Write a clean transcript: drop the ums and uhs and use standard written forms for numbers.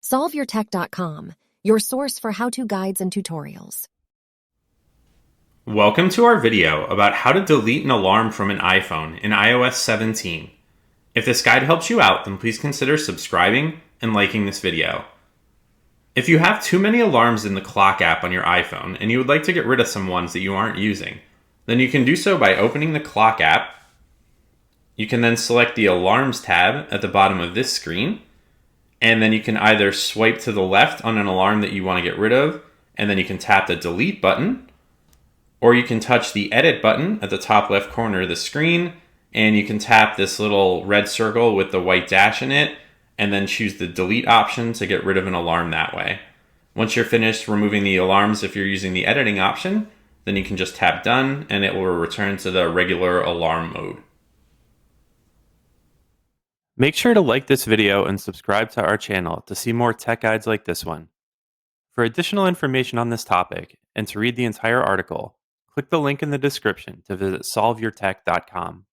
SolveYourTech.com, your source for how-to guides and tutorials. Welcome to our video about how to delete an alarm from an iPhone in iOS 17. If this guide helps you out, then please consider subscribing and liking this video. If you have too many alarms in the clock app on your iPhone and you would like to get rid of some ones that you aren't using, then you can do so by opening the clock app. You can then select the Alarms tab at the bottom of this screen, and then you can either swipe to the left on an alarm that you want to get rid of, and then you can tap the delete button, or you can touch the edit button at the top left corner of the screen, and you can tap this little red circle with the white dash in it, and then choose the delete option to get rid of an alarm that way. Once you're finished removing the alarms, if you're using the editing option, then you can just tap done, and it will return to the regular alarm mode. Make sure to like this video and subscribe to our channel to see more tech guides like this one. For additional information on this topic and to read the entire article, click the link in the description to visit solveyourtech.com.